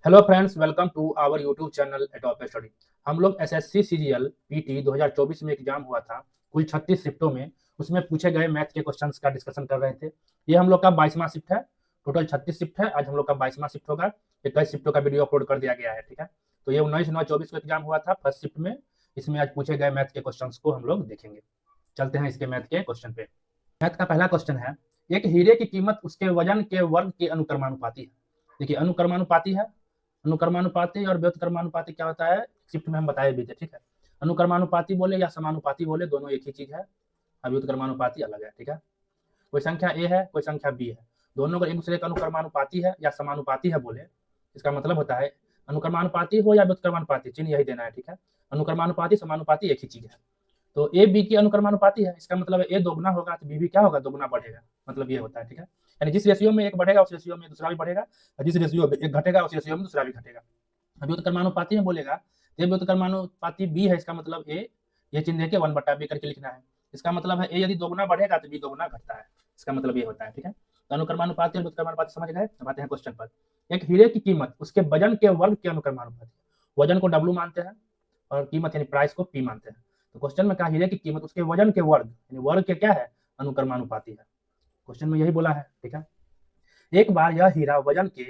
Hello friends, welcome to our YouTube channel atop study. हम लोग SSC CGL PT 2024 में exam हुआ था कुल 36 शिफ्टों में। उसमें पूछे गए मैथ के क्वेश्चंस का डिस्कशन कर रहे थे। ये हम लोग का 22वां शिफ्ट है। टोटल 36 शिफ्ट है। आज हम लोग का 22वां शिफ्ट होगा। 21 शिफ्टों का वीडियो अपलोड कर दिया गया है। ठीक है, तो ये 19/9/24 को एग्जाम हुआ था फर्स्ट शिफ्ट में। इसमें आज पूछे गए मैथ के क्वेश्चंस को हम लोग देखेंगे। चलते हैं इसके मैथ के क्वेश्चन पे। मैथ का पहला क्वेश्चन है, एक हीरे की कीमत उसके वजन के वर्ग के अनुक्रमानुपाती है। देखिए, अनुक्रमानुपाती है। अनुक्रमानुपाती और व्युत्क्रमानुपाती क्या होता है, शिफ्ट में हम बताए भी थे। ठीक है, अनुक्रमानुपाती बोले या समानुपाती बोले, दोनों एक ही चीज है। अब व्युत्क्रमानुपाती अलग है। ठीक है, कोई संख्या ए है, कोई संख्या बी है, दोनों अगर एक दूसरे का अनुक्रमानुपाती है या समानुपाती है बोले, इसका मतलब होता है अनुक्रमानुपाती हो या व्युत्क्रमानुपाती, चिन्ह यही देना है। ठीक है, अनुक्रमानुपाती समानुपाती एक ही चीज है। तो ए बी की अनुक्रमानुपाती है, इसका मतलब ए दोगुना होगा तो बी भी क्या होगा, दोगुना बढ़ेगा। मतलब ये होता है। ठीक है, यानी जिस रेशियो में एक बढ़ेगा उस रेशियो में दूसरा भी बढ़ेगा, और जिस रेशियो में एक घटेगा उस रेशियो में दूसरा भी घटेगा। अभी उत्क्रमानुपाती में बोलेगा तो ये उत्क्रमानुपाती बी है, इसका मतलब ए, ये चिन्ह देके 1/b करके लिखना है। इसका मतलब है ए यदि दोगुना बढ़ेगा तो बी दोगुना घटता है। इसका मतलब ये होता है। ठीक है, तो अनुक्रमानुपाती और व्युत्क्रमानुपाती समझ गए। अब आते हैं क्वेश्चन पर। एक हीरे की कीमत उसके वजन के वर्ग के अनुक्रमानुपाती। वजन को डब्लू मानते हैं और कीमत यानी प्राइस को पी मानते हैं। तो क्वेश्चन में कहा हीरे की कीमत उसके वजन के वर्ग, यानी वर्ग के क्या है, अनुक्रमानुपाती है। क्वेश्चन में यही बोला है। ठीक है, एक बार यह हीरा वजन के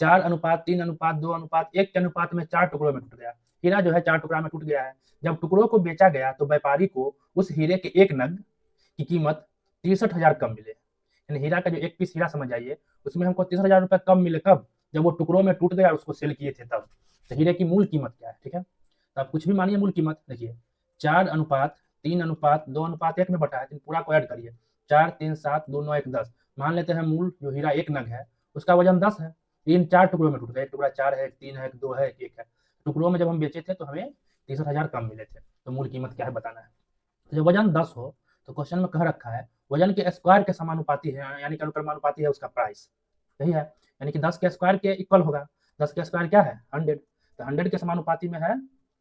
4:3:2:1 के अनुपात में 4 टुकड़ों में टूट गया। हीरा जो है 4 टुकड़ा में टूट गया है। जब टुकड़ों को बेचा गया तो व्यापारी को उस हीरे के एक नग की कीमत 63,000 कम मिले। यानी हीरा का जो एक पीस हीरा समझ आइए, उसमें हमको 63,000 रुपये कम मिले। कब? जब वो टुकड़ों में टूट गया और उसको सेल किए थे तब। तो हीरे की मूल कीमत क्या है? ठीक है, तो आप कुछ भी मानिए मूल कीमत। देखिए, 4:3:2:1 में बटा है, तो पूरा को ऐड करिए। 4 3 7 2 9 1 10। मान लेते हैं मूल जो हीरा एक नग है उसका वजन 10 है। इन 4 टुकड़ों में टूट गया, एक टुकड़ा 4 है, एक 3 है, एक 2 है, एक है। टुकड़ों में जब हम बेचे थे तो हमें 63,000 कम मिले थे। तो मूल कीमत क्या है बताना है। तो जब वजन 10 हो तो क्वेश्चन में कह रखा है वजन के स्क्वायर के समानुपाती है, यानी कि अनुक्रमानुपाती है उसका प्राइस। यही है, यानी कि 10 के स्क्वायर के इक्वल होगा। 10 के स्क्वायर क्या है, 100। तो 100 के समानुपाती में है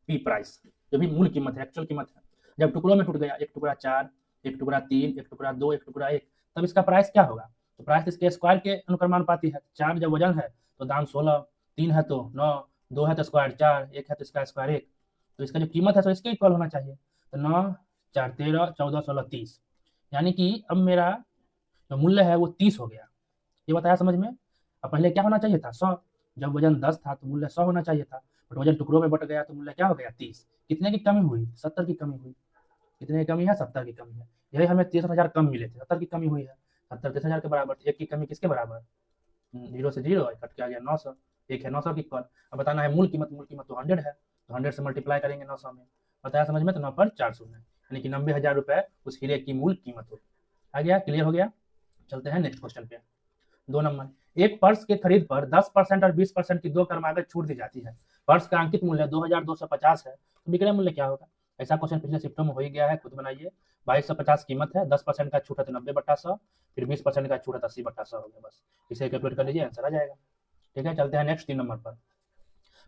पी प्राइस, जो भी मूल कीमत है, एक्चुअल कीमत है। जब टुकड़ों में टूट गया, एक टुकड़ा 4, एक टुकड़ा 3, एक टुकड़ा 2, एक टुकड़ा 1, तब इसका प्राइस क्या होगा। तो प्राइस इसके स्क्वायर के अनुक्रमानुपाती है। 4 जब वजन है तो दाम 16, 3 है तो 9, 2 है तो स्क्वायर 4, 1 है तो इसका स्क्वायर 1। तो इसका जो कीमत है तो इसके इक्वल होना चाहिए। तो 9 4 13 14 16 30, यानी कि अब मेरा जो मूल्य है वो 30 हो गया। ये बताया समझ में। अब पहले क्या होना चाहिए था, 100। जब वजन 10 था तो मूल्य 100 होना चाहिए था, बट वजन टुकड़ों में बट गया तो मूल्य क्या हो गया, 30। कितने की कमी हुई, 70 की कमी हुई। कितने की कमी है, 70 की कमी है। यही हमें 63,000 कम मिले थे, 70 की कमी हुई है। 70 63,000 के बराबर, एक की कमी किसके बराबर, जीरो से जीरो कट के आ गया 900। एक है 900 की कॉल। अब बताना है मूल कीमत। मूल कीमत तो 100 है, तो 100 से मल्टीप्लाई करेंगे 900 में। बताया समझ में। तो 9 पर 4 शून्य, यानी कि 90,000 रुपए उस हीरे की मूल कीमत हो। आ गया, क्लियर हो गया। चलते हैं नेक्स्ट क्वेश्चन पे। 2 नंबर, एक पर्स के खरीद पर 10% और 20% की दो क्रमागत छूट दी जाती है। पर्स का अंकित मूल्य 2,250 है, तो विक्रय मूल्य क्या होगा। ऐसा क्वेश्चन पिछले शिफ्टों में हो ही गया है, खुद बनाइए। 2250 कीमत है, 10% का छूट है तो 90/100, फिर 20% का छूट है तो 80/100 हो गया। बस इसे कैलकुलेट कर लीजिए, आंसर आ जाएगा। ठीक है, चलते हैं नेक्स्ट 3 नंबर पर।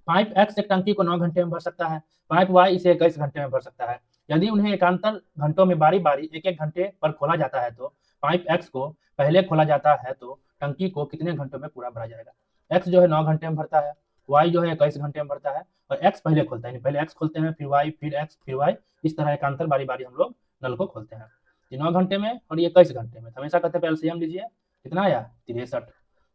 पाइप एक्स एक टंकी को 9 घंटे में भर सकता है, पाइप वाई इसे 21 घंटे में भर सकता है। यदि उन्हें एकांतर घंटों में बारी बारी एक एक घंटे पर खोला जाता है तो पाइप एक्स को पहले खोला जाता है तो टंकी को कितने घंटों में पूरा भरा जाएगा। एक्स जो है 9 घंटे में भरता है, वाई जो है 21 घंटे में भरता है, और एक्स पहले खोलता है, पहले एक्स खोलते हैं फिर वाई फिर एक्स फिर वाई। इस तरह एकांतर बारी बारी हम लोग नल को खोलते हैं। ये 9 घंटे में और ये 21 घंटे में। हमेशा कहते हैं एलसीएम लीजिए, कितना आया 63।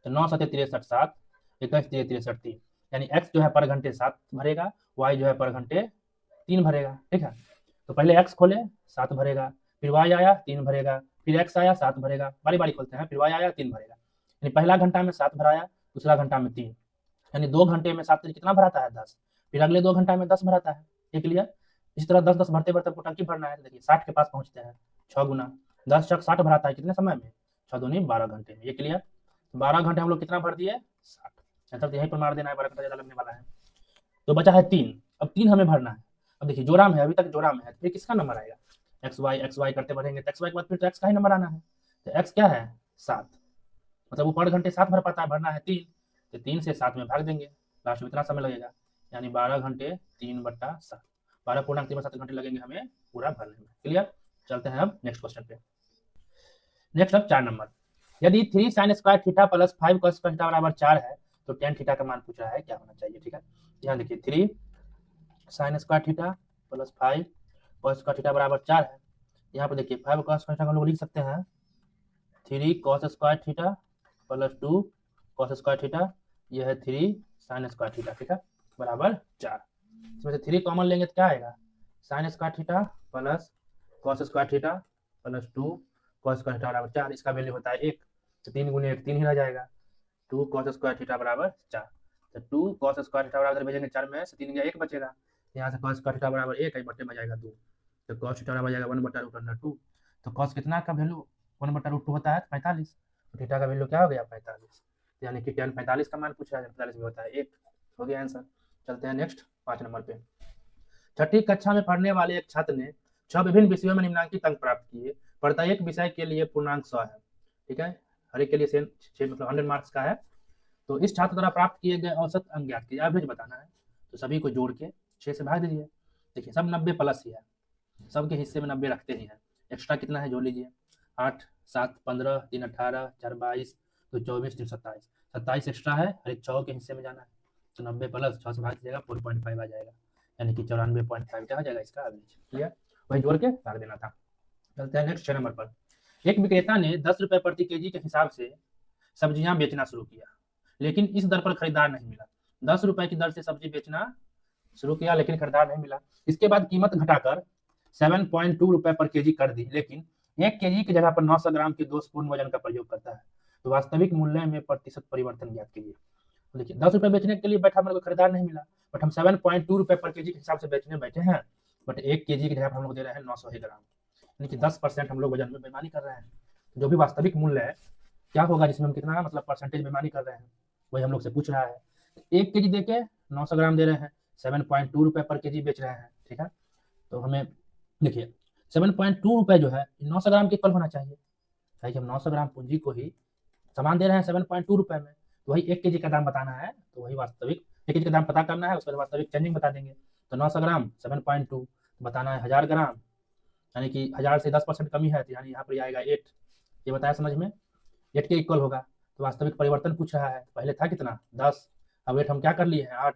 तो 9 7 63 7, 21 63 3, यानी एक्स जो है पर घंटे 7 भरेगा, वाई जो है पर घंटे 3 भरेगा। ठीक है, तो पहले एक्स खोले 7 भरेगा, फिर वाई आया 3 भरेगा, फिर एक्स आया 7 भरेगा, बारी बारी खोलते हैं, फिर वाई आया 3 भरेगा। यानी पहला घंटा में 7 भराया, दूसरा घंटा में 3, यानी 2 घंटे में 7 कितना भराता है, 10। फिर अगले 2 घंटा में 10 भराता है। ये क्लियर। इस तरह 10 10 भरते भरते आपको टंकी भरना है। देखिए 60 के पास पहुंचते हैं, 6 गुना 10 चक 60 भराता है कितने समय में, 6 दूनी 12 घंटे में। ये क्लियर। 12 घंटे हम लोग कितना भर दिए, 60। आंसर तो यहीं पर मार देना है, 12 घंटा ज्यादा लगने वाला है। तो बचा है 3। अब 3 हमें भरना है। अब देखिए जोड़ा में है, अभी तक जोड़ा में है, तो फिर किसका नंबर आएगा, एक्स वाई करते बढ़ेंगे तो एक्स वाई के बाद फिर तो एक्स का ही नंबर आना है। तो एक्स क्या है, 7। मतलब वो पर घंटे 7 भर पाता है, भरना है 3, तो 3 से 7 में भाग देंगे, लास्ट में इतना समय लगेगा, यानी 12 घंटे 3/7, 12 पूर्णांक 3/7 घंटे लगेंगे हमें पूरा भरने में। क्लियर। चलते हैं अब नेक्स्ट क्वेश्चन पे। नेक्स्ट अब 4 नंबर, यदि 3 sin² theta plus 5 cos theta बराबर 4 है तो टेन थीटा का मान पूछ रहा है क्या होना चाहिए, ठीक है। यहाँ देखिए 3 sine square theta plus 5 cos square theta बराबर 4 है। यहाँ पर देखिए 5 कॉस स्क्वायर थीटा हम लोग लिख सकते हैं 3 cos square theta plus 2 cos square theta, यह है 3 साइन स्क्वायर थीटा, ठीक है, बराबर 4। इसमें से 3 कॉमन लेंगे तो क्या आएगा, sine square theta plus cos square theta plus 2 cos square theta बराबर 4। इसका वैल्यू होता है 1, तो 3 गुने 1 3 ही रह जाएगा। 2 कॉस स्क्वायर थीटा बराबर 4, तो 2 कॉस स्क्वायर थीटा बराबर भेजेंगे 4 में से 3 गया 1 बचेगा, यहाँ से कॉस स्क्वायर थीटा बराबर 1 है, बटे में जाएगा 2, तो कॉस थीटा बराबर जाएगा 1/√2। तो कॉस कितना का वैल्यू 1/√2 होता है 45, तो थीटा का वैल्यू क्या हो गया 45, यानी कि tan 45 का मान पूछा है, 45 में होता है 1, हो गया आंसर। चलते हैं नेक्स्ट 5 नंबर पे। छठी कक्षा में पढ़ने वाले एक छात्र ने 6 विभिन्न विषयों में निम्नांकित अंक प्राप्त किए, प्रत्येक विषय के लिए पूर्णांक 100 है, ठीक है, हर एक के लिए सेम 6 मतलब 100 मार्क्स का है। तो इस छात्र द्वारा प्राप्त किए गए औसत अंक ज्ञात कीजिए, एवरेज बताना है, तो सभी को जोड़ के 6 से भाग दीजिए। देखिए सब 90 प्लस ही है, सबके हिस्से में 90 रखते ही हैं, एक्स्ट्रा कितना है जोड़ लीजिए, 8 7 15 3 18 4 22 2 24 3 27, 27 एक्स्ट्रा है, हर एक 6 के हिस्से में जाना है, तो 90 प्लस 6 से भाग दीजिएगा 4.5 आ जाएगा, यानी कि 94.5 क्या हो जाएगा इसका एवरेज, क्लियर, वही जोड़ के भाग देना था। चलते हैं नेक्स्ट 6 नंबर पर। एक विक्रेता ने 10 रुपए प्रति केजी के हिसाब से सब्जियां बेचना शुरू किया, लेकिन इस दर पर खरीदार नहीं मिला। 10 रुपए की दर से सब्जी बेचना शुरू किया लेकिन खरीदार नहीं मिला। इसके बाद कीमत घटाकर 7.2 रुपए पर केजी कर दी, लेकिन 1 केजी की जगह पर 900 ग्राम के दोषपूर्ण वजन का प्रयोग करता है, तो वास्तविक मूल्य में प्रतिशत परिवर्तन ज्ञात कीजिए। देखिए 10 रुपए बेचने के लिए बैठा, मेरे को खरीदार नहीं मिला, बट हम 7.2 रुपए पर केजी के हिसाब से बेचने बैठे हैं, बट 1 केजी की जगह पर हम लोग दे रहे हैं 900 ग्राम, यानी कि 10% हम लोग वजन में बेईमानी कर रहे हैं। जो भी वास्तविक मूल्य है क्या होगा जिसमें हम कितना मतलब परसेंटेज बेईमानी कर रहे हैं, वही हम लोग से पूछ रहा है। 1 केजी दे के 900 ग्राम दे रहे हैं, 7.2 रुपए पर केजी बेच रहे हैं, ठीक है, तो हमें देखिए 7.2 रुपए जो है 900 ग्राम के इक्वल होना चाहिए, ताकि हम 900 ग्राम पूंजी को ही सामान दे रहे हैं 7.2 रुपए में, तो वही 1 केजी का दाम बताना है, तो वही वास्तविक 1 केजी का दाम पता करना है, उसके बाद वास्तविक चेंजिंग बता देंगे। तो 900 ग्राम 7.2 बताना है 1000 ग्राम, यानी कि 1000 से 10% कमी है, तो यानी यहाँ पर आएगा 8, ये बताया समझ में, 8 के इक्वल होगा। तो वास्तविक परिवर्तन पूछ रहा है, पहले था कितना 10, अब 8 हम क्या कर लिए हैं 8,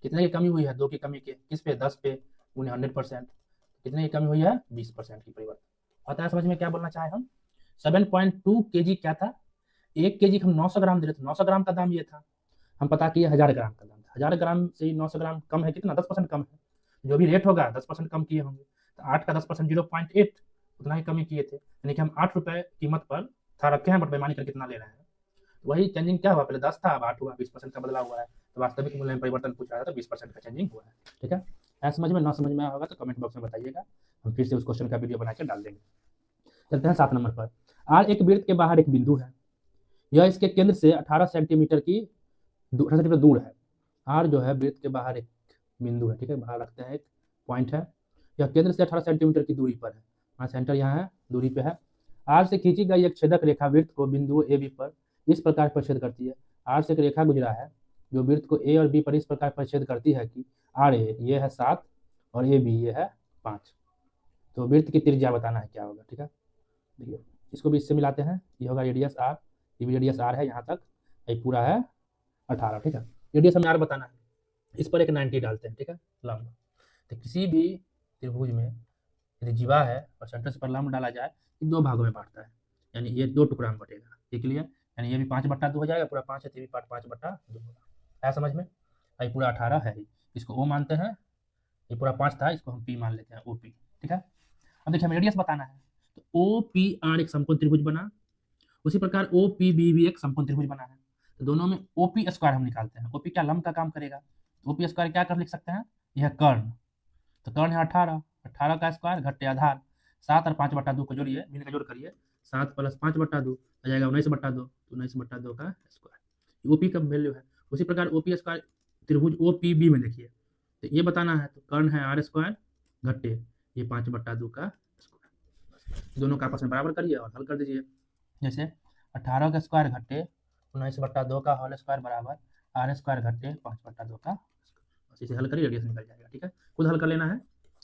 कितने की कमी हुई है 2 की कमी के किस पे 10 पे गुने 100%, कितने की कमी हुई है 20% की परिवर्तन। बताया समझ में क्या बोलना चाहे हम। 7.2 केजी क्या था, 1 केजी हम 900 ग्राम दे रहे थे, 900 ग्राम का दाम ये था, हम पता किए 1000 ग्राम का दाम था, 1000 ग्राम से 900 ग्राम कम है कितना 10% कम है, जो भी रेट होगा 10% कम किए होंगे, तो 8 का 10% 0.8 उतना ही कमी किए थे, यानी कि हम 8 रुपए कीमत पर था रखे हैं, बट बेईमानी कर कितना ले रहे हैं, वही चेंजिंग क्या हुआ, पहले 10 था अब 8 हुआ, 20% का बदलाव हुआ है, तो वास्तविक मूल्य में परिवर्तन पूछ रहा था, तो 20% का चेंजिंग हुआ है, ठीक है। ऐसा समझ में ना समझ में आया होगा तो कमेंट बॉक्स में बताइएगा, हम फिर से उस क्वेश्चन का वीडियो बना के डाल देंगे। चलते हैं 7 नंबर पर। आर एक वृत्त के बाहर एक बिंदु है, यह इसके केंद्र से 18 सेंटीमीटर दूर है। आर जो है वृत्त के बाहर एक बिंदु है, ठीक है, बाहर रखते हैं एक पॉइंट है, यह केंद्र से 18 सेंटीमीटर की दूरी पर है, हमारा सेंटर यहाँ है, दूरी पे है। आर से खींची गई एक छेदक रेखा वृत्त को बिंदु ए बी पर इस प्रकार परिच्छेद करती है। आर से एक रेखा गुजरा है जो वृत्त को ए और बी पर इस प्रकार परिच्छेद करती है कि आर ए ये है 7 और ए बी ये है 5, तो वृत्त की त्रिज्या बताना है क्या होगा, ठीक है। देखिए इसको भी इससे मिलाते हैं, ये होगा रेडियस आर, ये भी रेडियस आर है यहाँ तक, ये पूरा है 18, ठीक है, रेडियस हमें आर बताना है, इस पर एक 90 डालते हैं, ठीक है, लंब। तो किसी भी त्रिभुज में यदि जीवा है और सेंटर से पर लंब डाला जाए तो 2 भागों में बांटता है, यानी ये 2 टुकड़ा में बटेगा, ये क्लियर, यानी ये भी 5/2 हो जाएगा, पूरा 5 है, ये भी पार्ट 5/2 होगा, है समझ में। ये पूरा 18 है, इसको ओ मानते हैं, ये पूरा 5 था, इसको हम पी मान लेते हैं, ओपी, ठीक है। अब देखिए हमें रेडियस बताना है, तो ओ पी आर एक समकोण त्रिभुज बना, उसी प्रकार ओ पी बी भी एक समकोण त्रिभुज बना है, तो दोनों में ओपी स्क्वायर हम निकालते हैं, ओपी क्या लंब का काम करेगा, तो ओपी स्क्वायर क्या कर लिख सकते हैं, यह कर्ण, तो कर्ण है 18, 18 का स्क्वायर घटे आधार, 7 और 5/2 को जोड़िए, भिन्न का जोड़ करिए, 7 + 5/2 आ जाएगा 19/2, तो 19/2 का स्क्वायर, ओपी का वैल्यू है। उसी प्रकार ओपी स्क्वायर त्रिभुज ओ पी बी में देखिए, तो ये बताना है, तो कर्ण है आर स्क्वायर घटे ये 5/2 का स्क्वायर, दोनों का आपस में बराबर करिए और हल कर दीजिए। जैसे 18 का स्क्वायर घटे 19/2 का होल स्क्वायर बराबर आर स्क्वायर घटे 5/2 का, इसे हल करिए रेडियस निकल जाएगा, ठीक है। खुद हल कर लेना है,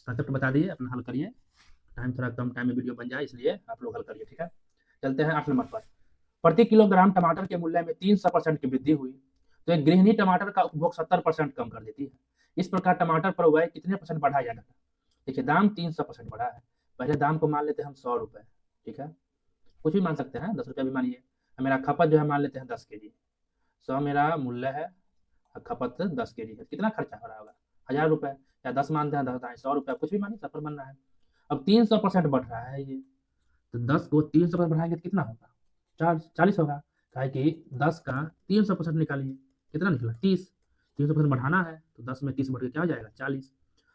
कंसेप्ट बता दिए, अपना हल करिए, टाइम थोड़ा कम टाइम में वीडियो बन जाए इसलिए आप लोग हल करिए, ठीक है। चलते हैं 8 नंबर पर। प्रति किलोग्राम टमाटर के मूल्य में 300% की वृद्धि हुई, तो एक गृहिणी टमाटर का उपभोग 70% कम कर देती है। इस प्रकार टमाटर पर व्यय कितने परसेंट बढ़ा या घटा? देखिए दाम 300% बढ़ा है। पहले दाम को मान लेते हैं हम 100 रुपए, ठीक है, कुछ भी मान सकते हैं, 10 रुपया भी मानिए। मेरा खपत जो है मान लेते हैं 10 kg, 100 मेरा मूल्य है, खपत 10 kg है, कितना खर्चा हो रहा होगा 1000 रुपए, या 10 मानते हैं, 100 रुपया, कुछ भी मानिए, सफर बन रहा है। अब 300% बढ़ रहा है ये, तो 10 को 300% बढ़ाएंगे तो कितना होगा, 40 होगा। कहा कि 10 का 300% निकालिए, कितना निकला 30। 300% बढ़ाना है तो 10 में 30 बढ़ के क्या हो जाएगा 40।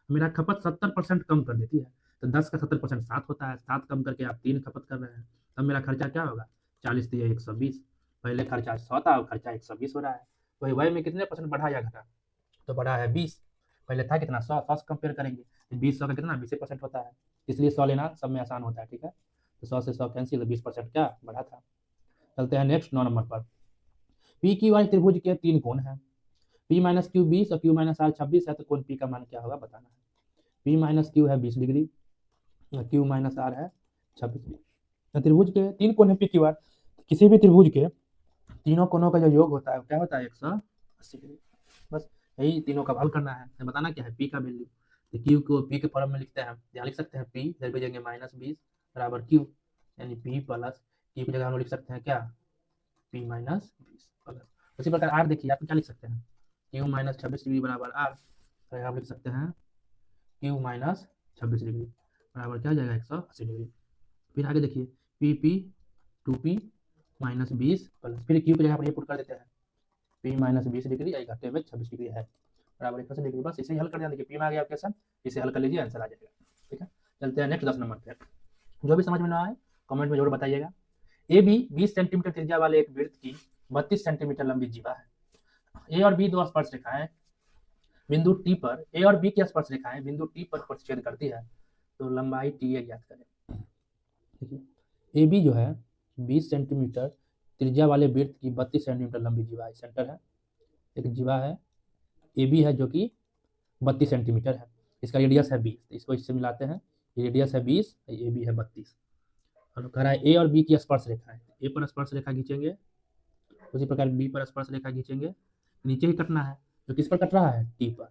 मेरा खपत 70% कम कर देती है, तो 10 का 70% 7 होता है, 7 कम करके आप 3 खपत कर रहे हैं, तब मेरा खर्चा क्या होगा 40 दिया 120। पहले खर्चा 100 था, अब खर्चा 120 हो रहा है। वही वही में कितने परसेंट बढ़ा या घटा, तो बढ़ा है 20। पहले था कितना 100 से कंपेयर करेंगे, 20 100 का कितना 20% होता है, इसलिए 100 लेना सब में आसान होता है, ठीक है। तो 100 से 100 कैंसिल, 20% क्या बढ़ा था। चलते हैं नेक्स्ट 9 नंबर पर। पी क्यू आर त्रिभुज के 3 कोण हैं, पी माइनस क्यू 20 और क्यू माइनस आर 26 है, तो कोण पी का मान क्या होगा बताना है। पी माइनस क्यू है 20 डिग्री, क्यू माइनस आर है 26 डिग्री। त्रिभुज के 3 कोण है पी क्यू आर, किसी भी त्रिभुज के तीनों कोणों का जो योग होता है क्या होता है 180 डिग्री। बस यही तीनों का हल करना है, बताना क्या है पी का वैल्यू। तो क्यू को पी के फॉर्म में लिखते हैं, यहाँ लिख सकते हैं पी इधर भेजेंगे -20 बराबर क्यू, यानी पी प्लस क्यू की जगह हम लिख सकते हैं क्या पी माइनस 20 प्लस। उसी प्रकार आर देखिए, आप क्या लिख सकते हैं क्यू माइनस 26 डिग्री बराबर आर, तो आप लिख सकते हैं क्यू माइनस 26 डिग्री बराबर क्या हो जाएगा 180 डिग्री। फिर आगे देखिए P P 2p minus 20 plus, फिर क्यू की जगह पर ये पुट कर देते हैं पी माइनस 20 डिग्री, आई घटे में 26 डिग्री है बराबर 180 डिग्री। बस इसे हल कर दिया, देखिए पी में आ गया क्वेश्चन, इसे हल कर लीजिए आंसर आ जाएगा, ठीक है। चलते हैं नेक्स्ट 10 नंबर पे। जो भी समझ में ना आए कमेंट में जरूर बताइएगा। ए बी 20 सेंटीमीटर त्रिज्या वाले एक वृत्त की 32 सेंटीमीटर लंबी जीवा है। ए और बी दो स्पर्श रेखाएं बिंदु टी पर, ए और बी की स्पर्श रेखाएं बिंदु टी पर प्रतिच्छेद करती है, तो लंबाई टी ए ज्ञात करें। देखिए ए बी जो है 20 सेंटीमीटर त्रिज्या वाले वृत्त की 32 सेंटीमीटर लंबी जीवा है, सेंटर है एक जीवा है ए बी है जो कि 32 सेंटीमीटर है, इसका रेडियस है 20, तो इसको इससे मिलाते हैं, रेडियस है 20, ए बी है 32। और कह रहा है ए और बी की स्पर्श रेखा है, ए पर स्पर्श रेखा खींचेंगे, उसी प्रकार बी पर स्पर्श रेखा खींचेंगे, नीचे ही कटना है, तो किस पर कट रहा है टी पर,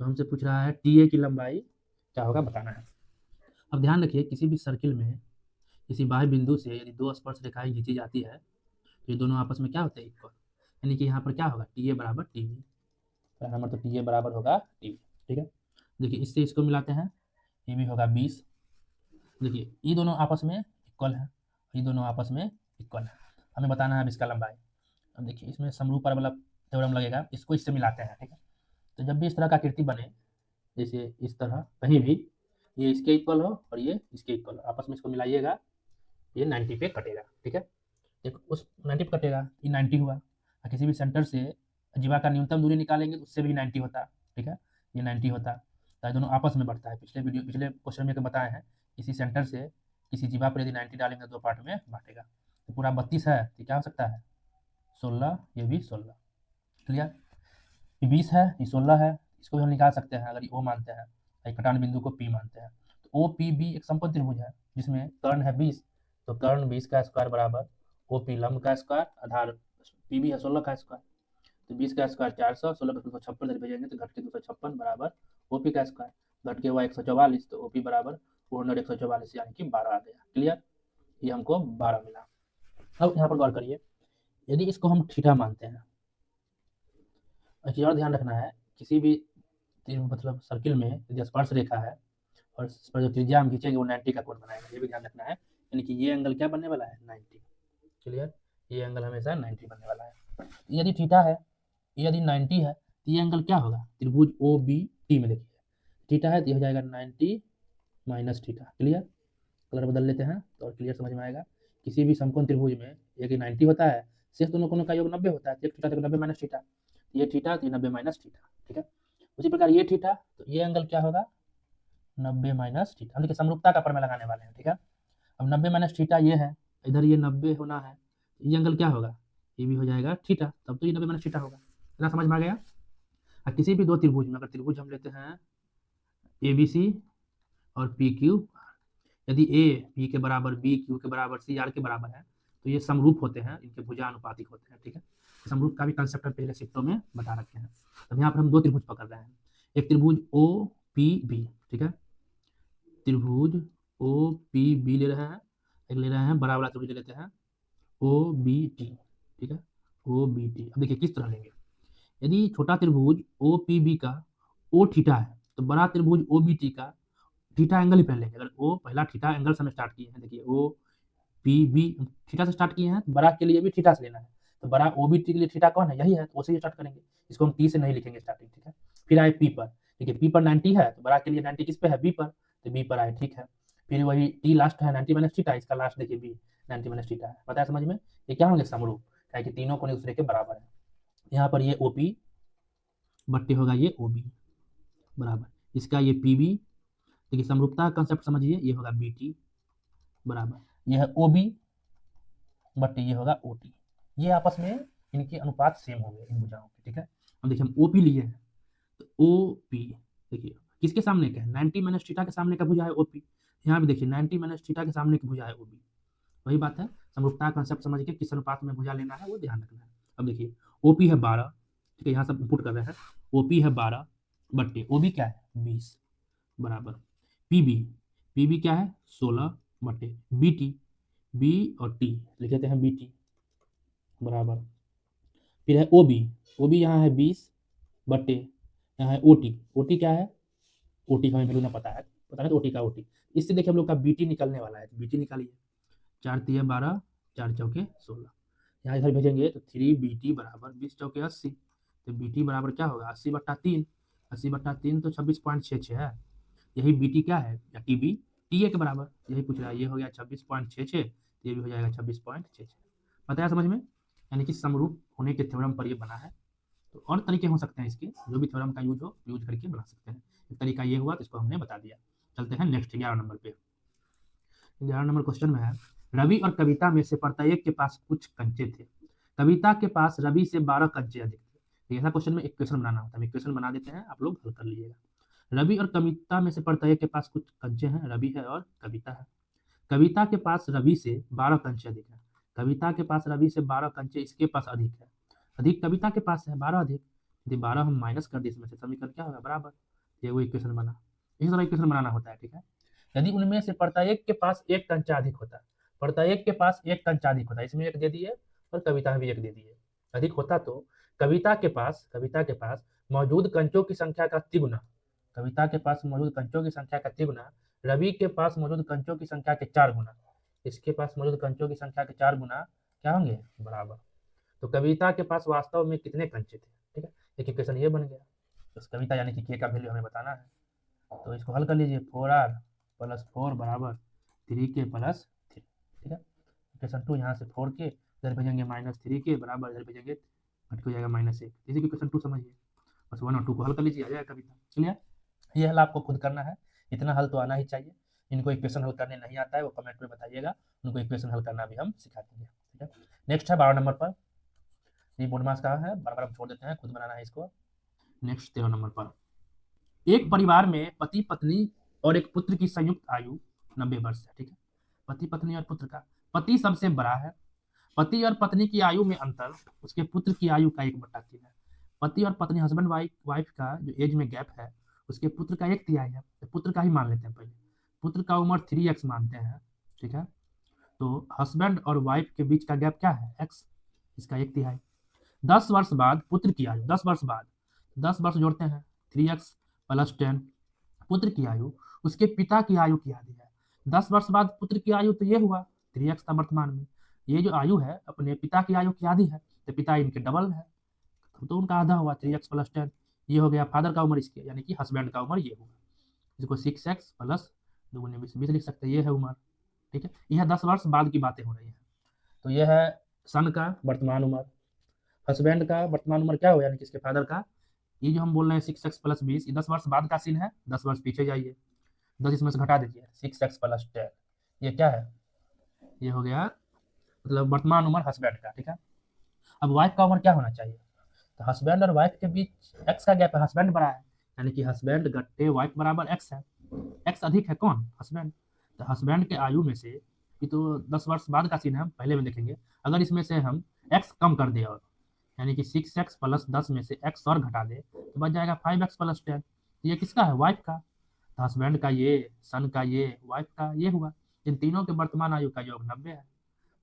तो हमसे पूछ रहा है टी ए की लंबाई क्या होगा बताना है। अब ध्यान रखिए किसी भी सर्किल में किसी बाह्य बिंदु से यदि दो स्पर्श रेखाएं खींची जाती है तो ये दोनों आपस में क्या होते हैं इक्वल, यानी कि यहाँ पर क्या होगा टी ए बराबर टी बी, पहला नंबर तो टी ए बराबर होगा टी बी, ठीक है। देखिए इससे इसको मिलाते हैं, ये भी होगा 20, देखिए ये दोनों आपस में इक्वल है, ये दोनों आपस में इक्वल है, हमें बताना है अब इसका लंबाई। अब देखिए इसमें समरूप वाला थ्योरम लगेगा, इसको इससे मिलाते हैं, ठीक है। तो जब भी इस तरह का आकृति बने, जैसे इस तरह कहीं भी ये इसके इक्वल हो और ये इसके इक्वल हो, आपस में इसको मिलाइएगा, ये 90 पे कटेगा, ठीक है। देखो उस 90 पे कटेगा, ये 90 हुआ, और किसी भी सेंटर से जीवा का न्यूनतम दूरी निकालेंगे तो उससे भी 90 होता, ठीक है, ये 90 होता, तो ये दोनों आपस में बढ़ता है। पिछले क्वेश्चन में बताए हैं किसी सेंटर से किसी जीवा पर यदि 90 डालेंगे तो 2 पार्ट में बांटेगा, तो पूरा 32 है तो क्या हो सकता है 16, ये भी 16, क्लियर। ये 20 है, ये 16 है, इसको भी हम निकाल सकते हैं अगर ये ओ मानते हैं, एक कटान बिंदु को पी मानते हैं, तो ओ पी बी एक समकोण त्रिभुज है जिसमें कर्ण है 20, तो कर्ण 20 का स्क्वायर बराबर ओ पी लंब का स्क्वायर, आधार पी बी है 16 का स्क्वायर, तो 20 का स्क्वायर 400, 16 का 256 भेजेंगे तो घट के 256 बराबर ओ पी का स्क्वायर, घट के हुआ 144, तो ओ पी बराबर 144 यानी कि 12 आ गया, क्लियर। ये हमको 12 मिला। अब यहाँ पर गौर करिए, यदि इसको हम थीटा मानते हैं, एक चीज और ध्यान रखना है, किसी भी मतलब सर्किल में यदि स्पर्श रेखा है और इस पर जो त्रिज्या हम खींचेंगे वो 90 का कोण बनाएगा, ये भी ध्यान रखना है, यानी कि ये एंगल क्या बनने वाला है 90, क्लियर, ये एंगल हमेशा 90 बनने वाला है। यदि थीटा है, यदि 90 है तो ये एंगल क्या होगा त्रिभुज ओ बी टी में, देखिए थीटा है तो ये हो जाएगा 90 माइनस थीटा, क्लियर। कलर बदल लेते हैं तो और क्लियर समझ में आएगा। किसी भी समकोण त्रिभुज में एक 90 होता है, शेष दोनों कोणों का योग 90 होता है, तो एक थीटा तो 90 माइनस थीटा, ये थीटा तो 90 माइनस थीटा, ठीक है। उसी प्रकार ये थीटा, तो ये एंगल क्या होगा 90 माइनस थीटा, हम देखिए समरूपता का प्रमेय लगाने वाले हैं, ठीक है। अब 90 माइनस थीटा ये है, इधर ये 90 होना है, ये एंगल क्या होगा ये भी हो जाएगा थीटा, तब तो ये 90 माइनस थीटा होगा, इतना समझ में आ गया। और किसी भी दो त्रिभुज में अगर त्रिभुज हम लेते हैं ए बी सी और पी क्यू, यदि ए बी के बराबर बी क्यू के बराबर सी आर के बराबर है, तो ये समरूप होते हैं, इनके भुजानुपातिक होते हैं, ठीक है। समरूप का भी कंसेप्ट पहले शिफ्टों में बता रखे हैं। अब यहाँ पर हम दो त्रिभुज पकड़ रहे हैं, एक त्रिभुज ओ पी बी, ठीक है, त्रिभुज ओ पी बी ले रहे हैं, एक ले रहे हैं बड़ा वाला त्रिभुज ले लेते हैं ओ बी टी, ठीक है, ओ बी टी। अब देखिए किस तरह लेंगे, यदि छोटा त्रिभुज ओ पी बी का ओ थीटा है तो बड़ा त्रिभुज ओ बी टी का थीटा एंगल ही पहले लेंगे। अगर ओ पहला थीटा एंगल से हम स्टार्ट किए हैं, देखिए ओ पी बी थीटा से स्टार्ट किए हैं, बड़ा के लिए भी थीटा से लेना है, तो बड़ा ओ बी टी के लिए थीटा कौन है, यही है, तो उसे स्टार्ट करेंगे, इसको हम टी से नहीं लिखेंगे स्टार्टिंग, ठीक है। फिर आए पी पर, देखिए पी पर 90 है तो बड़ा के लिए 90 किस पे है, बी पर, तो बी पर आए, ठीक है। फिर वही टी लास्ट है 90 माइनस थीटा, इसका लास्ट देखिए बी 90 माइनस थीटा है, पता है समझ में, ये क्या होंगे समरूप, क्या कि तीनों को एक दूसरे के बराबर है। यहाँ पर ये ओ पी बट्टे होगा ये ओ बी बराबर, इसका ये पी बी, देखिए समरूपता का कंसेप्ट समझिए, ये होगा बी टी बराबर, ये है ओ बी बट्टे ये होगा ओ टी, ये आपस में इनके अनुपात सेम होंगे इन भुजाओं के, ठीक है। अब देखिए हम ओ पी लिए हैं, तो ओ पी देखिए किसके सामने का है, 90 माइनस थीटा के सामने का भुजा है ओ पी, यहाँ भी देखिए 90 माइनस थीटा के सामने की भुजा है ओ बी, वही बात है, समरूपता कंसेप्ट समझ के किस अनुपात में भुजा लेना है वो ध्यान रखना है। अब देखिए ओ पी है 12, ठीक है, यहाँ सब इनपुट कर रहे हैं, ओ पी है 12 बट्टे ओ बी क्या है 20 बराबर पी बी क्या है 16 बट्टे बी टी, बी और टी लिख देते हैं बी टी बराबर, फिर है ओ बी यहाँ है 20 बट्टे यहाँ है ओ टी क्या है, ओ टी का हमें वैल्यू ना पता है तो ओ टी का ओ टी, इससे देखिए हम लोग का बी टी निकलने वाला है, बी टी निकालिए, 4 तिया 12 4 चौके 16, यहाँ इधर भेजेंगे तो 3 बी टी बराबर 20 चौके 80, तो बी टी बराबर क्या होगा 80/3, 80/3 तो 26.66 है, यही बी टी क्या है या टी बी टी ए के बराबर, यही पूछ रहा है, ये हो गया 26.66, ये भी हो जाएगा 26.66, पता है समझ में, यानी कि समरूप होने के थ्योरम पर ये बना है। तो और तरीके हो सकते हैं इसके, जो भी थ्योरम का यूज हो यूज करके बना सकते हैं, एक तरीका ये हुआ तो इसको हमने बता दिया। चलते हैं नेक्स्ट 11 नंबर पे, 11 नंबर क्वेश्चन में है, रवि और कविता में से प्रत्येक के पास कुछ कंचे थे, कविता के पास रवि से 12 कंचे अधिक थे, ऐसा क्वेश्चन में इक्वेशन बनाना होता है, इक्वेशन बना देते हैं, आप लोग हल कर लीजिएगा। रवि और कविता में से प्रत्येक के पास कुछ कंचे हैं, रवि है और कविता है, कविता के पास रवि से 12 कंचे अधिक है, कविता के पास रवि से 12 कंचे इसके पास अधिक है, अधिक कविता के पास है 12 अधिक, यदि 12 हम माइनस कर दे इसमें से समीकरण क्या होगा बराबर, ये वो इक्वेशन बना, इस तरह इक्वेशन बनाना होता है, ठीक है। यदि उनमें से प्रत्येक के पास एक कंचा अधिक होता है, प्रत्येक के पास एक कंचा अधिक होता है, इसमें एक दे दिए और कविता में भी एक दे दिए, अधिक होता तो कविता के पास मौजूद कंचों की संख्या का तिगुना, कविता के पास मौजूद कंचों की संख्या का तिगुना रवि के पास मौजूद कंचों की संख्या के 4 गुना, इसके पास मौजूद कंचों की संख्या के 4 गुना क्या होंगे बराबर, तो कविता के पास वास्तव में कितने कंचे थे, ठीक है, एक इक्वेशन ये बन गया, तो कविता यानी कि के का वैल्यू हमें बताना है, तो इसको हल कर लीजिए 4r + 4 बराबर 3k + 3, ठीक है, इक्वेशन 2 यहाँ से 4k इधर भेजेंगे -3k बराबर इधर भेजेंगे घट हो जाएगा -1, इसी को इक्वेशन 2 समझिए, बस 1 और 2 को हल कर लीजिए आ जाएगा कविता, क्लियर। ये हल आपको खुद करना है, इतना हल तो आना ही चाहिए, इनको इक्वेशन हल करने नहीं आता है वो कमेंट में बताइएगा, उनको इक्वेशन हल करना भी हम सिखा देंगे, ठीक है। नेक्स्ट है 12 नंबर पर, ये बोर्ड मार्क्स का है, बार बार हम छोड़ देते हैं, खुद बनाना है इसको। नेक्स्ट 13 नंबर पर, एक परिवार में पति पत्नी और एक पुत्र की संयुक्त आयु 90 वर्ष है, ठीक है, पति पत्नी और पुत्र का, पति सबसे बड़ा है, पति और पत्नी की आयु में अंतर उसके पुत्र की आयु का 1/3 है, पति और पत्नी हस्बैंड वाइफ का जो एज में गैप है उसके पुत्र का 1/3 है, तो पुत्र का ही मान लेते हैं पहले, पुत्र का उम्र 3x मानते हैं, ठीक है, तो हस्बैंड और वाइफ के बीच का गैप क्या है x, इसका 1/3, 10 वर्ष बाद पुत्र की आयु, 10 वर्ष बाद 10 वर्ष जोड़ते हैं 3x + 10, पुत्र की आयु उसके पिता की आयु की आधी है, 10 वर्ष बाद पुत्र की आयु तो ये हुआ 3x था वर्तमान में, ये जो आयु है अपने पिता की आयु की आधी है, तो पिता इनके डबल है तो उनका आधा हुआ 3x + 10, ये हो गया फादर का उम्र इसके यानी कि हस्बैंड का उम्र ये होगा, इसको 6x + 2 × 20 लिख सकते हैं, ये है उम्र, ठीक है, यह 10 वर्ष बाद की बातें हो रही हैं, तो यह है सन का वर्तमान उम्र, हस्बैंड का वर्तमान उम्र क्या हो यानी कि इसके फादर का, ये जो हम बोल रहे हैं 6x + 20 ये 10 वर्ष बाद का सीन है, 10 वर्ष पीछे जाइए 10 इसमें से घटा दीजिए 6x + 10, ये क्या है ये हो गया मतलब वर्तमान उम्र हस्बैंड का, ठीक है। अब वाइफ का उम्र क्या होना चाहिए, तो हस्बैंड और वाइफ के बीच x का गैप है, हस्बैंड बड़ा है यानी कि हस्बैंड घट्टे वाइफ बराबर x है, x अधिक है कौन हस्बैंड, तो हस्बैंड के आयु में से ये तो 10 वर्ष बाद का सीन है, हम पहले में देखेंगे। अगर इसमें से हम x कम कर दे और यानी कि 6x प्लस 10 में से x और घटा दे तो बच जाएगा 5x प्लस 10। ये किसका है? वाइफ का। हस्बैंड का ये, सन का ये, वाइफ का ये हुआ। इन तीनों के वर्तमान आयु का योग 90 है।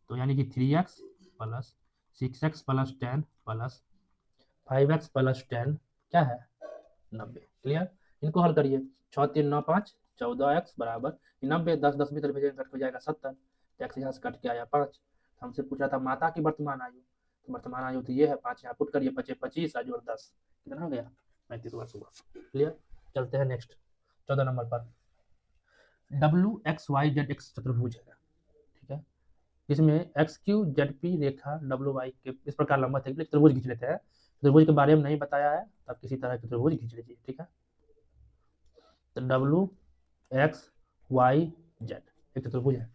तो यानी कि 3x plus 6x plus 10 plus 5x plus 10 क्या है? 90। क्लियर? इनको हल करिए। 6 3 9 5 14x बराबर 90। 10 10 में भेजेंगे कट हो जाएगा 70। x यहाँ से कट के आया 5। हमसे पूछ रहा था माता की वर्तमान आयु, तो वर्तमान आयु तो ये है 5, यहाँ पुट करिए, 25 25 और 10 कितना हो गया? 35 वर्ष हुआ। क्लियर? चलते हैं नेक्स्ट 14 नंबर पर। WXYZX चतुर्भुज है, ठीक है, जिसमें XQZP रेखा WY के इस प्रकार लंबा है। चतुर्भुज खींच लेते हैं। चतुर्भुज के बारे में नहीं बताया है, तब किसी तरह की चतुर्भुज खींच लीजिए, ठीक है। तो WXYZ एक चतुर्भुज है।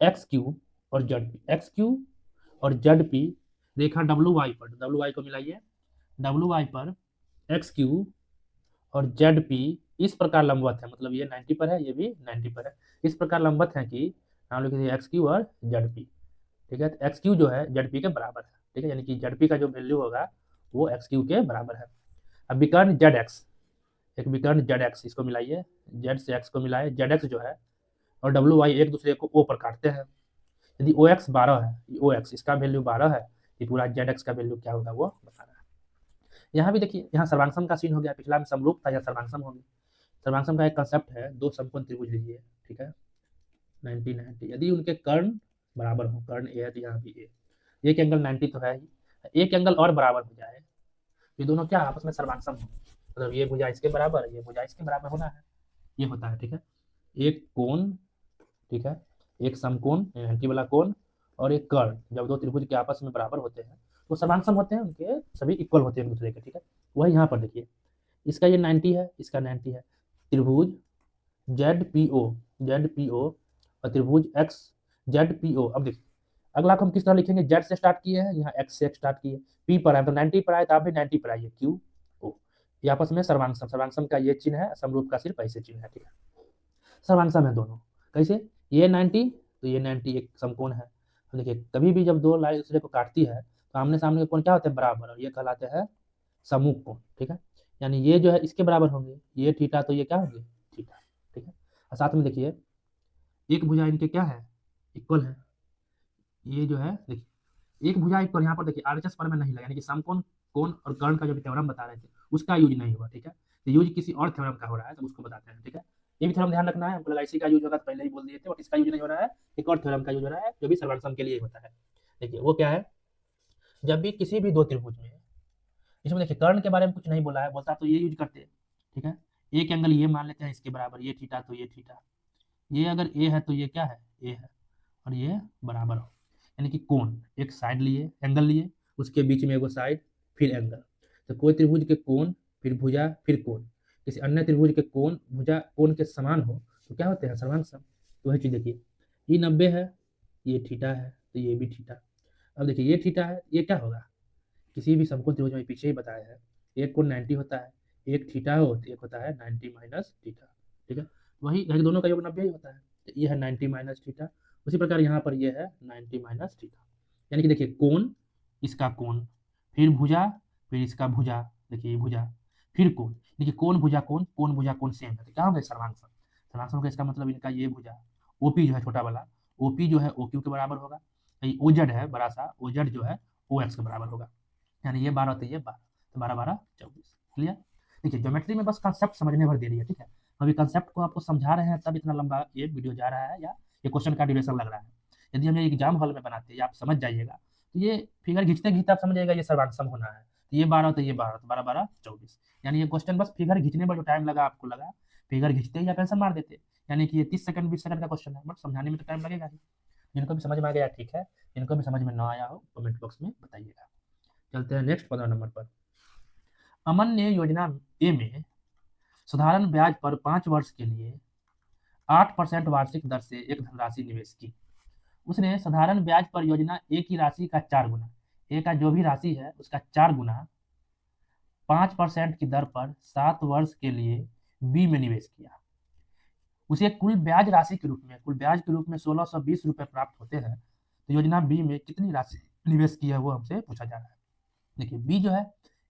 XQ और ZP, XQ और ZP रेखा WY पर, WY को मिलाइए, WY पर XQ और ZP इस प्रकार लंबवत है, मतलब ये 90 पर है, ये भी 90 पर है, इस प्रकार लंबवत है कि नाम लिखिए XQ और ZP, ठीक है। तो XQ जो है ZP के बराबर है, ठीक है, यानी कि ZP का जो वैल्यू होगा वो XQ के बराबर है। अब विकर्ण ZX, एक विकर्ण ZX, इसको मिलाइए, Z से X को मिलाए, ZX जो है और WY एक दूसरे को O पर काटते हैं। यदि OX 12 है, OX इसका वैल्यू 12 है, ये पूरा ZX का वैल्यू क्या होगा वो बता रहा है। यहाँ भी देखिए, यहाँ सर्वांगसम का सीन हो गया, पिछला में समरूप था, यहाँ सर्वांगसम होगी। सर्वांगसम का एक कंसेप्ट है, दो समकोण त्रिभुज लीजिए, ठीक है, 90 90, यदि उनके कर्ण बराबर हो, कर्ण ए है तो यहाँ भी ए, एक एंगल 90 तो है ही, एक एंगल और बराबर हो जाए, ये दोनों क्या आपस में सर्वांगसम हो, मतलब ये भुजा इसके बराबर, ये भुजा इसके बराबर होना है, ये होता है, ठीक है। एक कोण, ठीक है, एक समकोण 90 वाला कोण और एक कर्ण, जब दो त्रिभुज के आपस में बराबर होते हैं तो सर्वांगसम होते हैं, उनके सभी इक्वल होते हैं एक दूसरे के, ठीक है। वही यहाँ पर देखिए, इसका ये 90 है, इसका 90 है, त्रिभुज ZPO और त्रिभुज XZPO। अब देखिए अगला को हम किस तरह लिखेंगे, Z से स्टार्ट किए हैं, यहाँ X से स्टार्ट किए, P पर है तो 90 पर आए तो आप भी 90 पर आइए, QO, ये आपस में सर्वांगसम, सर्वांगसम का ये चिन्ह है, समरूप का सिर्फ ऐसे चिन्ह है, ठीक है। सर्वांगसम है दोनों, कैसे? ये 90 तो ये 90 एक समकोण है। तो देखिए कभी भी जब दो लाइन दूसरे को काटती है तो आमने सामने के कोण क्या होते हैं? बराबर, और ये कहलाते हैं समूह कोण, ठीक है। यानी ये जो है इसके बराबर होंगे, ये थीटा तो ये क्या होंगे? थीटा, ठीक है। और साथ में देखिए एक भुजा इनके क्या है? इक्वल है। ये जो है देखिए एक भुजा इक्वल, यहाँ पर देखिए आरएचएस पर में नहीं लगा, यानी कि समकोण कोण और कर्ण का जो थ्योरम बता रहे थे उसका यूज नहीं हुआ, ठीक है। तो यूज किसी और थ्योरम का हो रहा है तो उसको बताते हैं, ठीक है। ये भी थ्योरम ध्यान रखना है, हमको लगा इसी का यूज होगा तो पहले ही बोल दिए थे, बट इसका यूज नहीं हो रहा है, एक और थ्योरम का यूज हो रहा है जो भी सर्वांगसम के लिए होता है। देखिए वो क्या है, जब भी किसी भी दो त्रिभुज में, इसमें देखिए कर्ण के बारे में कुछ नहीं बोला है, बोलता तो ये यूज करते, ठीक है। एक एंगल ये मान लेते हैं इसके बराबर, ये थीटा तो ये थीटा, ये अगर ए है तो ये क्या है? ए है, और ये बराबर हो, यानी कि कोण, एक साइड लिए, एंगल लिए, उसके बीच में एगो साइड फिर एंगल। तो कोई त्रिभुज के कोण फिर भुजा फिर कोण, किसी अन्य त्रिभुज के कोण भुजा कोण के समान हो तो क्या होते हैं? सर्वांगसम। तो वही चीज देखिए, ये 90 है, ये थीटा है तो ये भी थीटा। अब देखिए ये थीटा है, ये क्या होगा? किसी भी समकोण त्रिभुज में पीछे ही बताया है, एक कोण 90 होता है, एक थीटा हो तो एक होता है 90 माइनस थीटा, ठीक है। वही दोनों का योग 90 ही होता है, तो ये है 90 माइनस थीटा। उसी प्रकार यहाँ पर ये है 90 माइनस थीटा, यानी कि देखिए कोण, इसका कोण, फिर भुजा, फिर इसका भुजा, देखिए ये भुजा, फिर कोण, देखिए कोण भुजा कोण सेम है, तो क्या होगा? सर्वांगसम। सर्वांगसम का इसका मतलब इनका ये भुजा ओपी जो है छोटा वाला, ओपी जो है ओक्यू के बराबर होगा, ओजेड है बड़ा सा, ओजेड जो है ओएक्स के बराबर होगा, यानी ये 12 तो ये 12, तो 12 12 24। क्लियर? देखिए ज्योमेट्री में बस कंसेप्ट समझने भर दे रही है, ठीक है। अभी कंसेप्ट को आपको समझा रहे हैं तब इतना लंबा ये वीडियो जा रहा है, या ये क्वेश्चन का ड्यूरेशन लग रहा है। यदि हम ये एग्जाम हॉल में बनाते हैं, आप समझ जाइएगा, तो ये फिगर खींचते खींचते आप समझ जाइएगा ये सर्वांगसम होना है, तो ये 12 तो ये 12, तो 12 12 24, यानी ये क्वेश्चन बस फिगर खींचने में जो टाइम लगा आपको लगा, फिगर खींचते ही आप आंसर मार देते, यानी कि ये 30 सेकंड 20 सेकंड का क्वेश्चन है, बट समझाने में तो टाइम लगेगा ही। जिनको भी समझ में आ गया ठीक है, जिनको भी समझ में ना आया हो कमेंट बॉक्स में बताइएगा। चलते हैं नेक्स्ट 15 नंबर पर। अमन ने योजना ए में साधारण ब्याज पर 5 वर्ष के लिए 8% वार्षिक दर से एक धनराशि निवेश की। उसने साधारण ब्याज पर योजना ए की राशि का 4 गुना, ए का जो भी राशि है उसका 4 गुना 5% की दर पर 7 वर्ष के लिए बी में निवेश किया। उसे कुल ब्याज राशि के रूप में, कुल ब्याज के रूप में 1620 रुपये प्राप्त होते हैं, तो योजना बी में कितनी राशि निवेश की है वो हमसे पूछा जा रहा है। देखिए बी जो है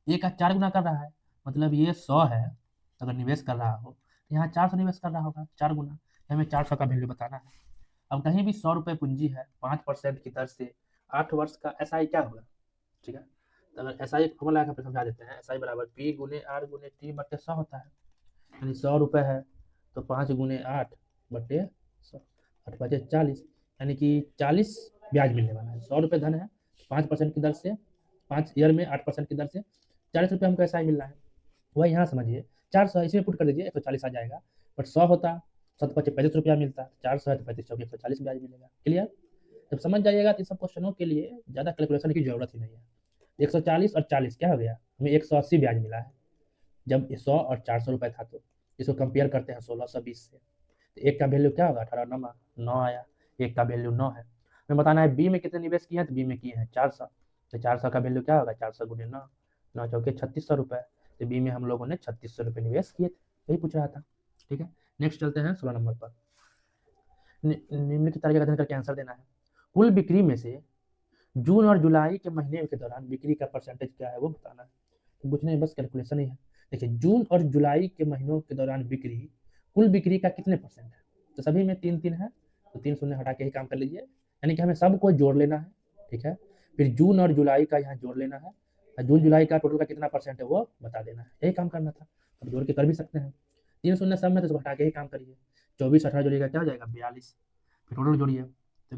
ए का 4 गुना कर रहा है, मतलब ये 100 है, अगर निवेश कर रहा हो तो यहाँ 400 निवेश कर रहा होगा, 4 गुना, हमें 400 का वैल्यू बताना है। अब कहीं भी 100 रुपये पूंजी है, 5% की दर से 8 वर्ष का SI क्या होगा, ठीक है। तो अगर SI एक फॉर्मूला यहाँ पे समझा देते हैं, SI बराबर P गुने R गुने T बटे 100 होता है, यानी 100 रुपये है तो 5 गुने 8 बटे 100, 8 बचे 40, यानी कि 40 ब्याज मिलने वाला है। 100 रुपये धन है, 5% की दर से, 5 ईयर में 8% की दर से 40 रुपये हमको SI मिल रहा है। वह यहाँ समझिए 400 इसमें पुट कर दीजिए 140 आ जाएगा, बट 100 होता 7 पचे 35 रुपया मिलता, 400 है तो 35 चौके 140 ब्याज मिलेगा। क्लियर, जब समझ जाइएगा तो इन सब क्वेश्चनों के लिए ज़्यादा कैलकुलेशन की जरूरत ही नहीं है। 140 और 40 क्या हो गया, हमें 180 ब्याज मिला है, जब 100 और 400 रुपये था। तो इसको कंपेयर करते हैं 1620 से, तो एक का वैल्यू क्या होगा, 18 9 आया, एक का वैल्यू 9 है। हमें बताना है बी में कितने निवेश किए हैं, तो बी में किए हैं 400, तो 400 का वैल्यू क्या होगा, 400 गुने 9, 9 चौके 3600 रुपये, तो बी में हम लोगों ने 3600 रुपये निवेश किए थे, यही पूछ रहा था। ठीक है, नेक्स्ट चलते हैं 16 नंबर पर। निम्नलिखित तारीख का अध्ययन करके आंसर देना है। कुल बिक्री में से जून और जुलाई के महीने के दौरान बिक्री का परसेंटेज क्या है वो बताना है। तो कुछ नहीं, बस कैलकुलेशन ही है। देखिए जून और जुलाई के महीनों के दौरान बिक्री, कुल बिक्री का कितने परसेंट है, तो सभी में 3 3 है, तो 3 शून्य हटा के ही काम कर लीजिए, यानी कि हमें सबको जोड़ लेना है। ठीक है, फिर जून और जुलाई का यहाँ जोड़ लेना है, और जून जुलाई का टोटल का कितना परसेंट है वो बता देना है, यही काम करना था। अब जोड़ के कर भी सकते हैं, 3 शून्य सब में तो हटा के ही काम करिए। 24 18 जोड़िएगा क्या हो जाएगा 42, फिर टोटल जोड़िए तो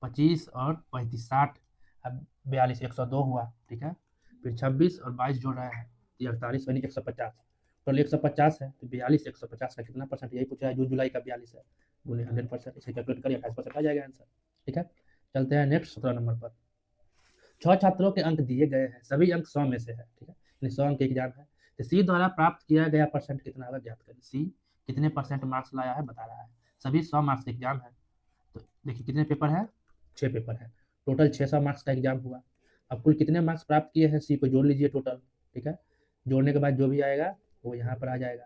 25 और 35 60, अब 42 102 हुआ। ठीक है, फिर 26 और 22 जोड़ रहे हैं तो 48 यानी 150, टोटल 150 है, तो 42 150 का कितना परसेंट, यही पूछ रहा है। जून जुलाई का 42 है, गुने 100%, इसे कैलकुलेट करिए 28% आ जाएगा आंसर। ठीक है, चलते हैं नेक्स्ट 17 नंबर पर। 6 छात्रों के अंक दिए गए हैं, सभी अंक 100 में से है। ठीक है, यानी 100 अंक एग्जाम है, तो सी द्वारा प्राप्त किया गया परसेंट कितना होगा ज्ञात करें। सी कितने परसेंट मार्क्स लाया है बता रहा है, सभी 100 मार्क्स एग्जाम है। तो देखिए कितने पेपर है, 6 पेपर है, टोटल 600 मार्क्स का एग्जाम हुआ। अब कुल कितने मार्क्स प्राप्त किए हैं, सी को जोड़ लीजिए टोटल। ठीक है, जोड़ने के बाद जो भी आएगा वो यहाँ पर आ जाएगा,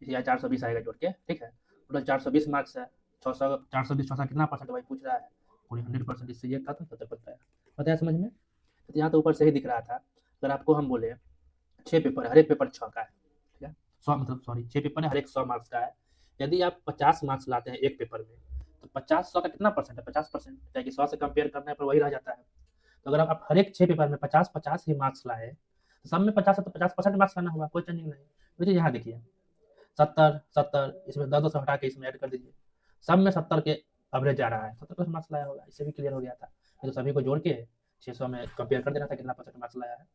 या 420 आएगा जोड़ के। ठीक है, टोटल 420 मार्क्स है, 600 420 600 कितना परसेंट भाई पूछ रहा है, पूरी 100%, इससे ये खत्म खत्म बताया समझ में। तो यहाँ तो ऊपर से ही दिख रहा था, अगर आपको हम बोले 6 पेपर है, हर एक पेपर 6 का है। ठीक है, 100 मतलब सॉरी 6 पेपर है, हर एक 100 मार्क्स का है। यदि आप 50 मार्क्स लाते हैं एक पेपर में, तो 50 100 का कितना परसेंट है, 50%, क्या कि 100 से कंपेयर करने पर वही रह जाता है। तो अगर आप हर एक 6 पेपर में 50 ही मार्क्स लाए, तो सब में 50 है तो 50% मार्क्स लाना होगा, कोई चेंजिंग नहीं। देखिए यहाँ देखिए 70 70, इसमें 10 10 हटा के इसमें ऐड कर दीजिए, सब में 70 के एवरेज आ रहा है, 70% मार्क्स लाया होगा, इससे भी क्लियर हो गया था। तो सभी को जोड़ के 600 में कंपेयर कर देना था कितना परसेंट मार्क्स लाया है।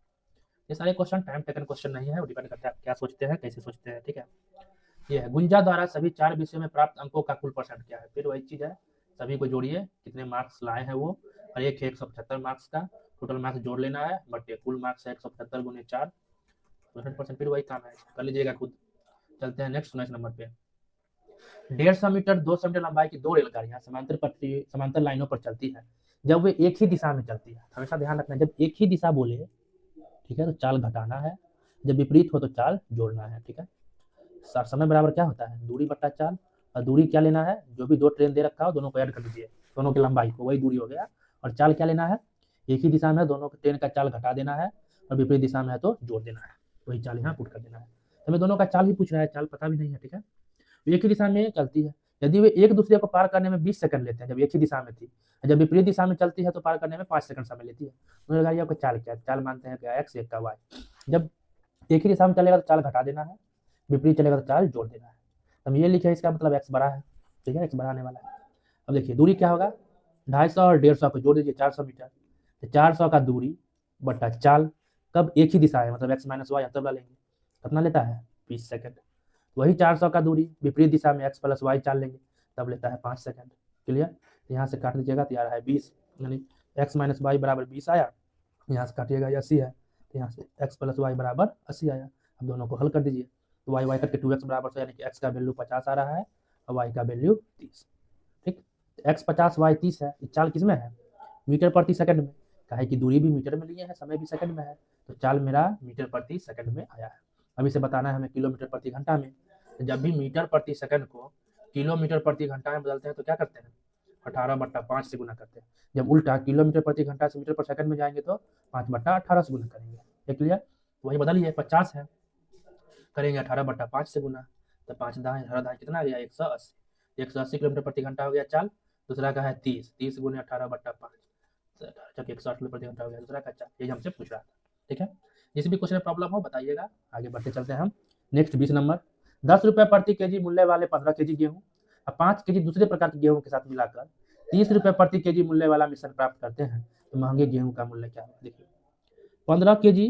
ये सारे क्वेश्चन टाइम टेकन क्वेश्चन नहीं है, वो डिपेंड करता है आप क्या सोचते हैं, कैसे सोचते हैं। ठीक है, ये है गुंजा द्वारा सभी 4 विषयों में प्राप्त अंकों का कुल परसेंट क्या है, फिर वही चीज है, सभी को जोड़िए कितने मार्क्स लाए हैं वो, और एक है 175 मार्क्स का, टोटल मार्क्स जोड़ लेना है, बट ये कुल मार्क्स है 175 गुने 4, 100%, फिर वही काम है, कर लीजिएगा खुद। चलते हैं नेक्स्ट 19 नंबर पे। 150 मीटर 200 मीटर लंबाई की 2 रेलगाड़ियां समांतर लाइनों पर चलती है, जब वे एक ही दिशा में चलती है, हमेशा ध्यान रखना है जब एक ही दिशा बोले, ठीक है, तो चाल घटाना है, जब विपरीत हो तो चाल जोड़ना है। ठीक है, समय बराबर क्या होता है, दूरी बट्टा चाल, और दूरी क्या लेना है, जो भी 2 ट्रेन दे रखा हो दोनों को ऐड कर दीजिए, दोनों की लंबाई को, वही दूरी हो गया। और चाल क्या लेना है, एक ही दिशा में दोनों ट्रेन का चाल घटा देना है, और विपरीत दिशा में है तो जोड़ देना है, वही चाल यहाँ पुट कर देना है। हमें दोनों का चाल ही पूछ रहा है, चाल पता भी नहीं है। ठीक है, एक ही दिशा में चलती है, यदि वे एक दूसरे को पार करने में 20 सेकंड लेते हैं जब एक ही दिशा में थी, जब विपरीत दिशा में चलती है तो पार करने में 5 सेकंड समय लेती है। उन्होंने गाड़ियों का चाल क्या, चाल मानते हैं क्या, एक्स एक का वाई, जब एक ही दिशा में चलेगा तो चाल घटा देना है, विपरीत चलेगा तो चाल जोड़ देना है। हम ये लिखे इसका मतलब एक्स बड़ा है। ठीक है, एक्स बड़ा आने वाला है। अब देखिए दूरी क्या होगा, 250 और 150 को जोड़ दीजिए 400 मीटर, तो 400 का दूरी बट्टा चाल, कब एक ही दिशा है मतलब एक्स माइनस वाई, तब लेंगे कितना लेता है 20 सेकंड, वही 400 का दूरी विपरीत दिशा में एक्स प्लस वाई चाल लेंगे तब लेता है 5 सेकंड। क्लियर, यहाँ से काट दीजिएगा तो यार है 20, यानी एक्स माइनस वाई बराबर 20 आया, यहाँ से काटिएगा 80 है, तो यहाँ से एक्स प्लस वाई बराबर 80 आया। अब दोनों को हल कर दीजिए, तो वाई वाई करके 2x बराबर से, यानी कि एक्स का वैल्यू 50 आ रहा है और वाई का वैल्यू 30। ठीक, एक्स 50 वाई 30 है, चाल किस में है, मीटर प्रति सेकंड में, काहे की दूरी भी मीटर में लिए है, समय भी सेकंड में है, तो चाल मेरा मीटर प्रति सेकंड में आया है। अब इसे बताना है हमें किलोमीटर प्रति घंटा में, जब भी मीटर प्रति सेकंड को किलोमीटर प्रति घंटा में बदलते हैं तो क्या करते हैं, 18/5 से गुना करते हैं। जब उल्टा किलोमीटर प्रति घंटा से मीटर पर सेकंड में जाएंगे तो 5/18 से गुना करेंगे। ये क्लियर, तो वही बदलिए, 50 है, करेंगे 18/5 से गुना, तो 5 दाएं 18 दाएं कितना आ गया, 180। 180 किलोमीटर प्रति घंटा हो गया चाल। दूसरा का है 30, 30 गुने 18/5, 160 किलोमीटर प्रति घंटा हो गया दूसरा का चाल। यही हमसे पूछ रहा था, ठीक है। जिस भी क्वेश्चन में प्रॉब्लम हो बताइएगा, आगे बढ़ते चलते हैं हम। नेक्स्ट 20 नंबर, 10 रुपये प्रति केजी मूल्य वाले 15 केजी गेहूं और 5 केजी दूसरे प्रकार के गेहूं के साथ मिलाकर 30 रुपये प्रति केजी मूल्य वाला मिश्रण प्राप्त करते हैं तो महंगे गेहूं का मूल्य क्या होगा। देखिए 15 केजी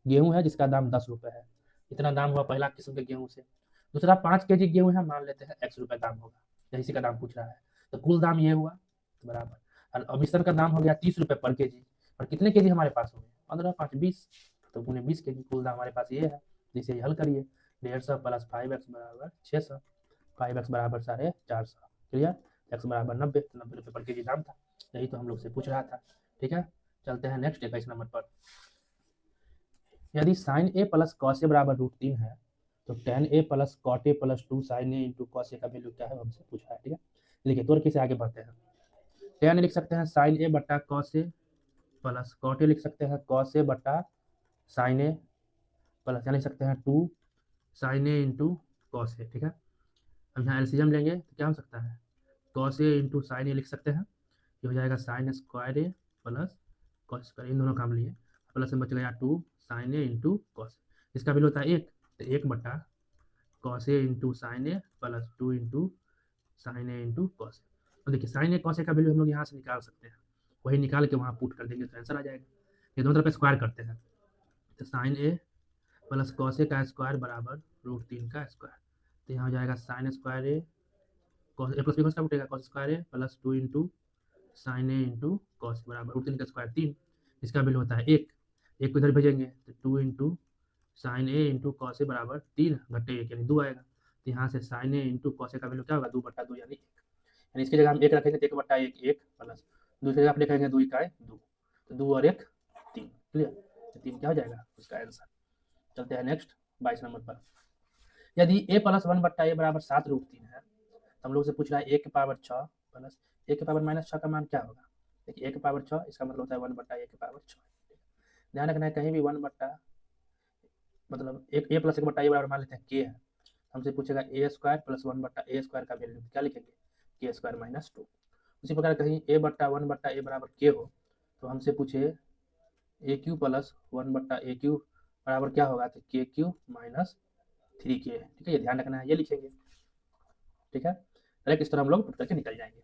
गेहूं है जिसका दाम 10 रुपये है, इतना दाम हुआ पहला किस्म के गेहूं से। दूसरा 5 केजी गेहूं है, मान लेते हैं x रुपये दाम होगा, यही इसी का दाम पूछ रहा है, तो कुल दाम ये हुआ बराबर। और मिश्रण का दाम हो गया 30 रुपये पर केजी, और कितने केजी हमारे पास हो गए, 15 5 20, तो गुने 20 केजी, कुल दाम हमारे पास ये है। जिसे हल करिए, 150 प्लस 5x बराबर 600, 5x बराबर 450, क्लियर। x बराबर 90, तो 90 रुपये पर केजी दाम था, यही तो हम लोग से पूछ रहा था, ठीक है। चलते हैं नेक्स्ट 21 नंबर पर। यदि sine A plus cos A बराबर √3 है तो tan A plus cot A plus 2 sine A into cos A का वैल्यू क्या है, हमसे पूछा है, ठीक है। देखिए तौर से आगे बढ़ते हैं। टेन लिख सकते हैं साइन ए बट्टा cos A, plus cot A लिख सकते हैं कॉस ए बट्टा साइन ए, प्लस यहाँ लिख सकते हैं 2 साइन ए इंटू कॉस ए, ठीक है। अब यहाँ एलसीएम लेंगे तो क्या हो सकता है, कॉस ए इंटू साइन ए लिख सकते हैं, ये हो जाएगा साइन स्क्वायर ए प्लस कॉस स्क्वायर, इन दोनों काम लिए, प्लस में बच गया 2 साइन ए इंटू कॉस, इसका वैल्यू होता है 1, तो 1 बट्टा cos A into sine A plus 2 into sine A into cos ए। तो देखिए साइन ए कॉस ए का वैल्यू हम लोग यहाँ से निकाल सकते हैं, वही निकाल के वहाँ पुट कर देंगे तो आंसर आ जाएगा। ये दोनों तरफ स्क्वायर करते हैं, तो sign A plus cos A का स्क्वायर बराबर √3 का स्क्वायर, तो यहाँ हो जाएगा sine square A cos A plus B cos का उठेगा cos square A plus 2 into sine A into cos बराबर √3 का स्क्वायर 3, इसका वैल्यू होता है 1, एक को इधर भेजेंगे तो 2 into sine A into cos A बराबर 3 घटे 1 यानी 2 आएगा, तो यहाँ से sign A into cos A का वैल्यू क्या होगा 2/2 यानी 1, यानी इसकी जगह हम 1 रखेंगे तो 1/1 1 प्लस दूसरी जगह आप लिखेंगे 2 इकाई 2, तो 2 और 1 3, क्लियर, तो 3 क्या हो जाएगा उसका आंसर। चलते हैं नेक्स्ट 22 नंबर पर। यदि a प्लस 1/a बराबर 7√3 है तो हम लोग से पूछ रहा है a के पावर 6 प्लस a के पावर -6 का मान क्या होगा। देखिए a के पावर 6 इसका मतलब होता है 1/a के पावर 6, ध्यान रखना है कहीं भी 1 बट्टा मतलब a प्लस 1/a बराबर मान लेते हैं k है, हमसे पूछेगा a square plus 1/a square का वैल्यू क्या लिखेंगे k स्क्वायर माइनस 2। उसी प्रकार कहीं a बट्टा 1/a बराबर k हो तो हमसे पूछे a Q plus 1/a Q बराबर क्या होगा, तो k क्यू माइनस 3k, ठीक है, ये ध्यान रखना है, ये लिखेंगे, ठीक है। डायरेक्ट इस तरह हम लोग पुट करके निकल जाएंगे।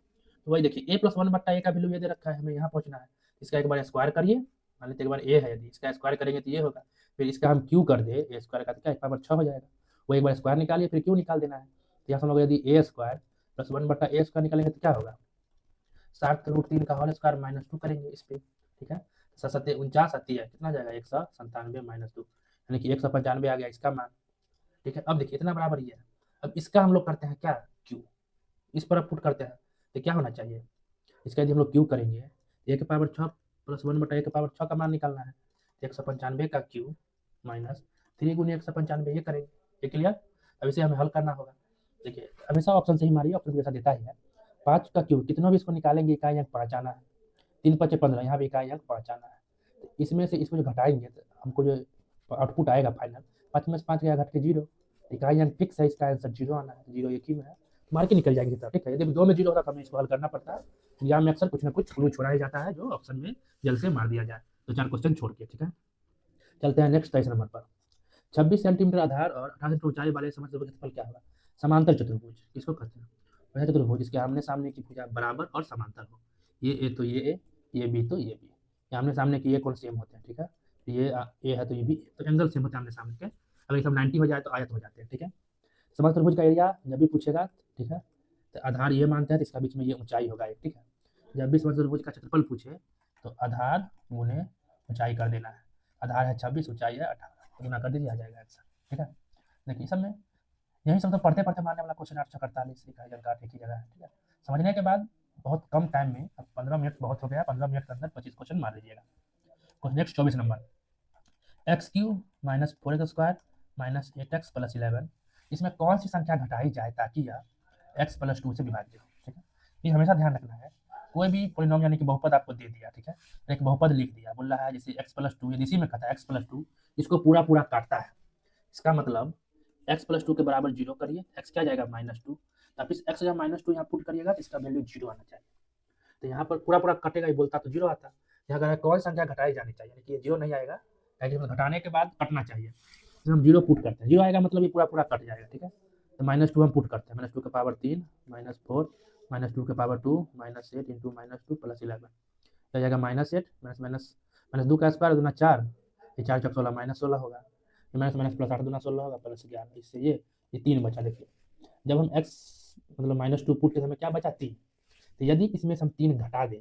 तो वही देखिए a प्लस 1/a का वैल्यू ये दे रखा है, हमें यहाँ पहुँचना है, इसका एक बार स्क्वायर करिए, मान लेते एक बार a है, यदि इसका स्क्वायर करेंगे तो ये होगा, फिर इसका हम q कर दे a स्क्वायर का तो क्या 1/6 हो जाएगा, वो एक बार स्क्वायर निकालिए फिर q निकाल देना है, तो यहाँ हम लोग यदि a square plus 1/a square निकालेंगे तो क्या होगा 7√3 का होल स्क्वायर माइनस 2 करेंगे इस पर, ठीक है। 7×7 = 49 है, कितना जाएगा 197 माइनस 2 यानी कि 195 आ गया इसका मान, ठीक है। अब देखिए इतना बराबर ये है, अब इसका हम लोग करते हैं क्या q, इस पर पुट करते हैं तो क्या होना चाहिए, इसका यदि हम लोग q करेंगे a के पावर 6 प्लस 1/a के पावर 6 का मान निकालना है, 195 का q माइनस 3 गुने 195 ये करेंगे, ये क्लियर। अब इसे हमें हल करना होगा, देखिए हमेशा ऑप्शन से ही मारिए, ऑप्शन हमेशा देता ही है। 5 का q कितना भी इसको निकालेंगे इकाई अंक 5 आना है, 3 × 5 = 15, यहाँ भी इकाई अंक 5 आना है, तो इसमें से इसको जो घटाएंगे तो हमको जो आउटपुट आएगा फाइनल 5 में से 5 गया घट के 0, इकाई अंक फिक्स है, इसका आंसर 0 आना है, 0 एक ही में है, मार के निकल जाएंगे, ठीक है। यदि 2 में 0 होता तो हमें इसको हल करना पड़ता है, एग्जाम में अक्सर कुछ ना कुछ क्लू छोड़ा ही जाता है जो ऑप्शन में जल्द से मार दिया जाए, तो 4 क्वेश्चन छोड़ के, ठीक है। चलते हैं नेक्स्ट 23 नंबर पर। 26 सेंटीमीटर आधार और 18 सेंटीमीटर ऊंचाई वाले समचतुर्भुज का क्षेत्रफल क्या होगा। समांतर चतुर्भुज किसको कहते हैं, वह चतुर्भुज जिसके आमने सामने की भुजा बराबर और समांतर हो, ये ए तो ये ए, ये बी तो ये बी, ये आमने सामने की ये कौन सेम होते हैं, ठीक है, ये ए है तो ये बी, तो एंगल सेम होते हैं आमने सामने के, अगर ये सब 90 हो जाए तो आयत हो जाते हैं, ठीक है। समचतुर्भुज का एरिया जब भी पूछेगा, ठीक है, तो आधार ये मानते हैं तो इसका बीच में ये ऊंचाई होगा एक, ठीक है। जब भी समचतुर्भुज का क्षेत्रफल पूछे तो आधार गुने ऊंचाई कर देना है, आधार है 26 ऊंचाई है 18, गुना कर दीजिए आ जाएगा आंसर, ठीक है। देखिए सब में यही सब तो पढ़ते पढ़ते मारने वाला क्वेश्चन 848 इकाई अंक एक ही जगह है, ठीक है। समझने के बाद बहुत कम टाइम में, अब 15 मिनट बहुत हो गया, 15 मिनट के अंदर 25 क्वेश्चन मार लीजिएगा। Next 24 number, x³ - 4x² - 8x + 11, इसमें कौन सी संख्या घटाई जाए ताकि यह एक्स प्लस टू से विभाज्य हो, ठीक है। ये हमेशा ध्यान रखना है, कोई भी पॉलिनॉम यानी कि बहुपद आपको दे दिया, ठीक है, एक बहुपद लिख दिया, बोल रहा है जैसे एक्स प्लस टू, यदि इसी में कहता है एक्स प्लस टू, इसको पूरा पूरा काटता है, इसका मतलब एक्स प्लस टू के बराबर जीरो करिए, एक्स क्या जाएगा माइनस टू, तब इस एक्स या माइनस टू यहाँ पुट करिएगा, इसका वैल्यू जीरो आना चाहिए। तो यहाँ पर पूरा पूरा कटेगा, ये बोलता तो जीरो आता, यहाँ अगर कौन संख्या घटाई जानी चाहिए, यानी कि ये जीरो नहीं आएगा, यानी कि घटाने के बाद कटना चाहिए, तो हम जीरो पुट करते हैं, जीरो आएगा मतलब ये पूरा पूरा कट जाएगा, ठीक है। तो माइनस टू हम पुट करते हैं, माइनस टू के पावर तीन, माइनस फोर, माइनस टू के power two, minus eight into minus two plus 11, क्या जाएगा minus eight, minus minus minus दो का स्क्वायर दूना चार, ये चार चौक 16 माइनस 16 होगा, ये माइनस माइनस प्लस आठ दूना 16 होगा प्लस 11, इससे ये तीन बचा। देखिए जब हम एक्स मतलब माइनस टू पुट के समय क्या बचा तीन, तो यदि इसमें से हम तीन घटा दें,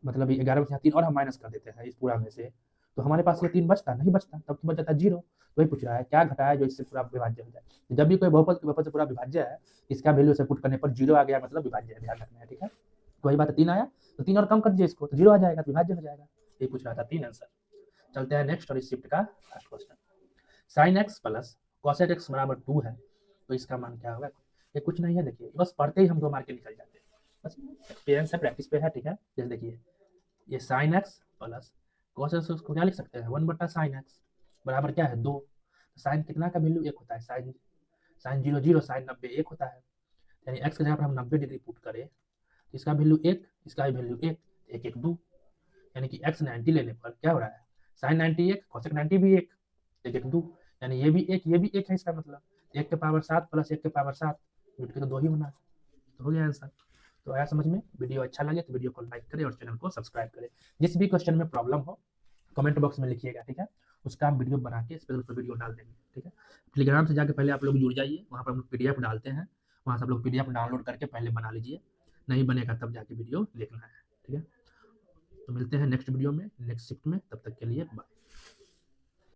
मतलब 11 में से तीन और हम माइनस कर देते हैं इस पूरा में से, तो हमारे पास ये तीन बचता नहीं, बचता तब तो बच जाता जीरो। वही पूछ रहा है क्या घटाया जो इससे पूरा विभाज्य हो जाए, जब भी कोई बहुपद से पूरा विभाज्य है, इसका वैल्यू से पुट करने पर जीरो आ गया मतलब विभाज्य है, ध्यान रखना है, ठीक है। तो वही बात है, तीन आया तो तीन और कम कर दीजिए इसको, तो जीरो आ जाएगा, विभाज्य हो जाएगा, ये पूछ रहा था, तीन आंसर। चलते हैं नेक्स्ट और इस शिफ्ट का first question, sine x plus कॉसेट x बराबर टू है, तो इसका मान क्या होगा, ये कुछ नहीं है, देखिए बस पढ़ते ही हम 2 मार्क के निकल जाते हैं, बस एक्सपीरियंस है, प्रैक्टिस पे है, ठीक है। जैसे देखिए ये sine x plus cos x, उसको क्या लिख सकते हैं, वन बटा साइन एक्स बराबर क्या है दो, साइन कितना का वैल्यू एक होता है, sine sine zero zero, sine 90 एक होता है, यानी एक्स के जगह पर हम 90 डिग्री पुट करें, तो इसका वैल्यू एक, इसका वैल्यू एक, एक एक दो, यानी कि एक्स 90 लेने पर क्या हो रहा है, साइन 90 एक, कॉसेक 90 भी एक, एक एक दो, यानी ये भी एक, ये भी एक है, इसका मतलब एक के पावर सात प्लस एक के पावर सात, मिट के तो दो ही होना है, तो हो गया आंसर। तो आया समझ में, वीडियो अच्छा लगे तो वीडियो को लाइक करें और चैनल को सब्सक्राइब करें, जिस भी क्वेश्चन में प्रॉब्लम हो कमेंट बॉक्स में लिखिएगा, ठीक है, उसका हम वीडियो बना के स्पेशल पर वीडियो डाल देंगे, ठीक है। टेलीग्राम से जाके पहले आप लोग जुड़ जाइए, वहाँ पर हम लोग पीडीएफ डालते हैं, वहाँ से आप लोग पीडीएफ डाउनलोड करके पहले बना लीजिए, नहीं बनेगा तब जाके वीडियो देखना है, ठीक है। तो मिलते हैं नेक्स्ट वीडियो में नेक्स्ट शिफ्ट में, तब तक के लिए बाय।